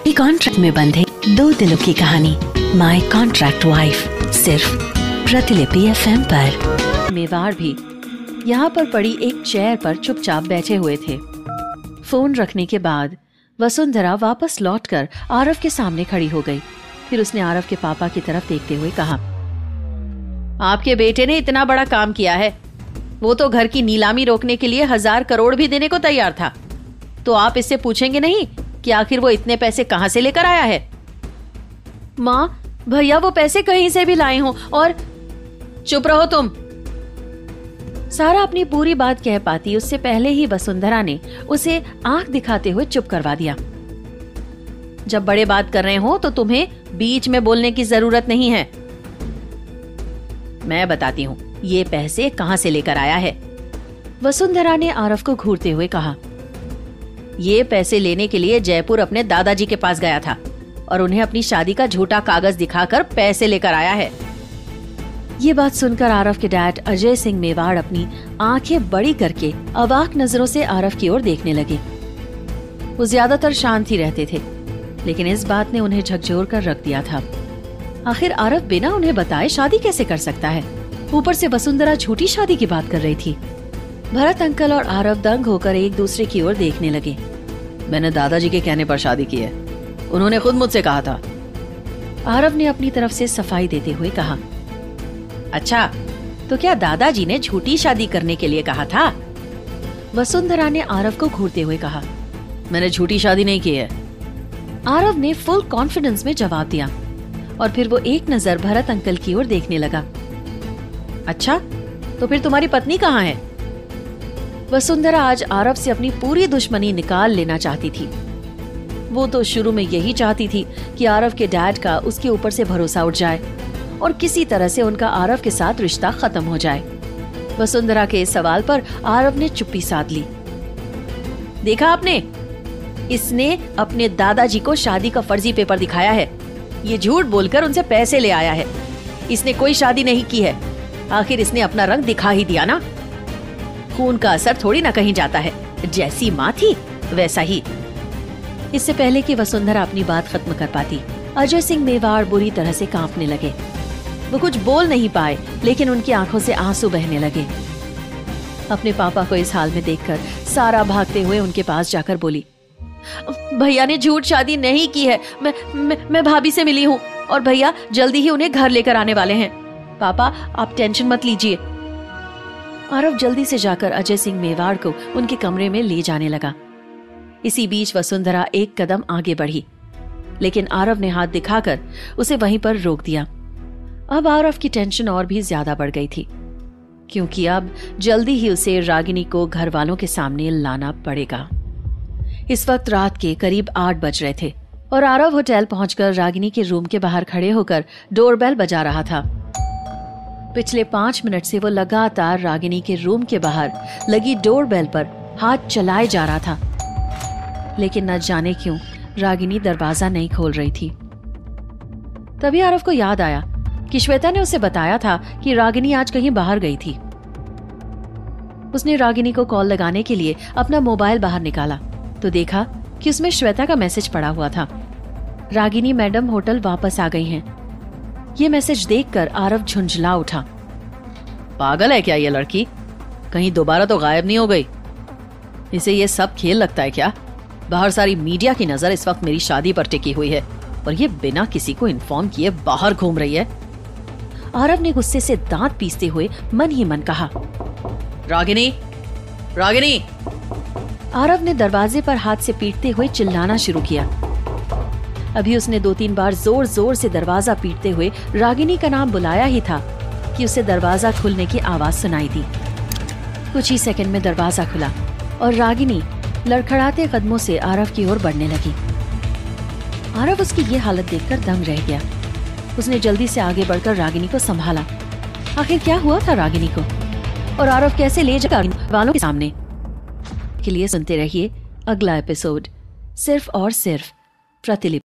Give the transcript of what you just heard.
एक कॉन्ट्रैक्ट में बंधे दो दिलों की कहानी माई कॉन्ट्रैक्ट वाइफ, सिर्फ प्रतिलिपि FM पर। मेवाड़ भी यहाँ पर पड़ी एक चेयर पर चुपचाप बैठे हुए थे। फोन रखने के बाद वसुंधरा वापस लौटकर आरव के सामने खड़ी हो गई। फिर उसने आरव के पापा की तरफ देखते हुए कहा, आपके बेटे ने इतना बड़ा काम किया है, वो तो घर की नीलामी रोकने के लिए 1000 करोड़ भी देने को तैयार था। तो आप इससे पूछेंगे नहीं कि आखिर वो इतने पैसे कहां से लेकर आया है? माँ, भैया वो पैसे कहीं से भी लाए हों और चुप रहो तुम। सारा अपनी पूरी बात कह पाती उससे पहले ही वसुंधरा ने उसे आंख दिखाते हुए चुप करवा दिया। जब बड़े बात कर रहे हो तो तुम्हें बीच में बोलने की जरूरत नहीं है। मैं बताती हूँ ये पैसे कहां से लेकर आया है। वसुंधरा ने आरव को घूरते हुए कहा, ये पैसे लेने के लिए जयपुर अपने दादाजी के पास गया था और उन्हें अपनी शादी का झूठा कागज दिखाकर पैसे लेकर आया है। ये बात सुनकर आरव के डैड अजय सिंह मेवाड़ अपनी आंखें बड़ी करके अवाक नजरों से आरव की ओर देखने लगे। वो ज्यादातर शांत ही रहते थे, लेकिन इस बात ने उन्हें झकझोर कर रख दिया था। आखिर आरव बिना उन्हें बताए शादी कैसे कर सकता है? ऊपर से वसुंधरा झूठी शादी की बात कर रही थी। भरत अंकल और आरव दंग होकर एक दूसरे की ओर देखने लगे। मैंने दादाजी के कहने पर शादी की है, उन्होंने खुद मुझसे कहा था। आरव ने अपनी तरफ से सफाई देते हुए कहा, अच्छा, तो क्या दादाजी ने झूठी शादी करने के लिए कहा था? वसुंधरा ने आरव को घूरते हुए कहा, मैंने झूठी शादी नहीं की है। आरव ने फुल कॉन्फिडेंस में जवाब दिया और फिर वो एक नजर भरत अंकल की ओर देखने लगा। अच्छा, तो फिर तुम्हारी पत्नी कहाँ है? वसुंधरा आज आरव से अपनी पूरी दुश्मनी निकाल लेना चाहती थी। वो तो शुरू में यही चाहती थी कि आरव के डैड का उसके ऊपर से भरोसा उठ जाए और किसी तरह से उनका आरव के साथ रिश्ता खत्म हो जाए। वसुंधरा के इस सवाल पर आरव ने चुप्पी साध ली। देखा आपने, इसने अपने दादाजी को शादी का फर्जी पेपर दिखाया है। ये झूठ बोलकर उनसे पैसे ले आया है। इसने कोई शादी नहीं की है। आखिर इसने अपना रंग दिखा ही दिया ना। खून का असर थोड़ी ना कहीं जाता है, जैसी माँ थी वैसा ही। इससे पहले कि वसुंधरा अपनी बात खत्म कर पाती, अजय सिंह मेवाड़ बुरी तरह से कांपने लगे। वो कुछ बोल नहीं पाए, लेकिन उनकी आंखों से आंसू बहने लगे। अपने पापा को इस हाल में देखकर सारा भागते हुए उनके पास जाकर बोली, भैया ने झूठ शादी नहीं की है। मैं भाभी से मिली हूँ और भैया जल्दी ही उन्हें घर लेकर आने वाले हैं। पापा, आप टेंशन मत लीजिए। आरव जल्दी से जाकर अजय सिंह मेवाड़ को उनके कमरे में ले जाने लगा। इसी बीच वसुंधरा एक कदम आगे बढ़ी, लेकिन आरव ने हाथ दिखाकर उसे वहीं पर रोक दिया। अब आरव की टेंशन और भी ज्यादा बढ़ गई थी, क्योंकि अब जल्दी ही उसे रागिनी को घर वालों के सामने लाना पड़ेगा। इस वक्त रात के करीब 8 बज रहे थे और आरव होटल पहुंचकर रागिनी के रूम के बाहर खड़े होकर डोरबेल बजा रहा था। पिछले 5 मिनट से वो लगातार रागिनी के रूम के बाहर लगी डोरबेल पर हाथ चलाए जा रहा था, लेकिन न जाने क्यों रागिनी दरवाजा नहीं खोल रही थी। तभी आरव को याद आया कि श्वेता ने उसे बताया था कि रागिनी आज कहीं बाहर गई थी। उसने रागिनी को कॉल लगाने के लिए अपना मोबाइल बाहर निकाला तो देखा कि उसमें श्वेता का मैसेज पड़ा हुआ था, रागिनी मैडम होटल वापस आ गई हैं। ये मैसेज देखकर आरव झुंझला उठा। पागल है क्या ये लड़की? कहीं दोबारा तो गायब नहीं हो गई? इसे ये सब खेल लगता है क्या? बाहर सारी मीडिया की नजर इस वक्त मेरी शादी पर टिकी हुई है और ये बिना किसी को इन्फॉर्म किए बाहर घूम रही है। आरव ने गुस्से से दांत पीसते हुए मन ही मन कहा, रागिनी, रागिनी। आरव ने दरवाजे पर हाथ से पीटते हुए चिल्लाना शुरू किया। अभी उसने 2-3 बार जोर जोर से दरवाजा पीटते हुए रागिनी का नाम बुलाया ही था कि उसे दरवाजा खुलने की आवाज सुनाई दी। कुछ ही सेकंड में दरवाजा खुला और रागिनी लड़खड़ाते कदमों से आरव की ओर बढ़ने लगी। आरव उसकी ये हालत देखकर दंग रह गया। उसने जल्दी से आगे बढ़कर रागिनी को संभाला। आखिर क्या हुआ था रागिनी को और आरव कैसे ले जाकर वालों के सामने? के लिए सुनते रहिए अगला एपिसोड, सिर्फ और सिर्फ प्रतिलिपि।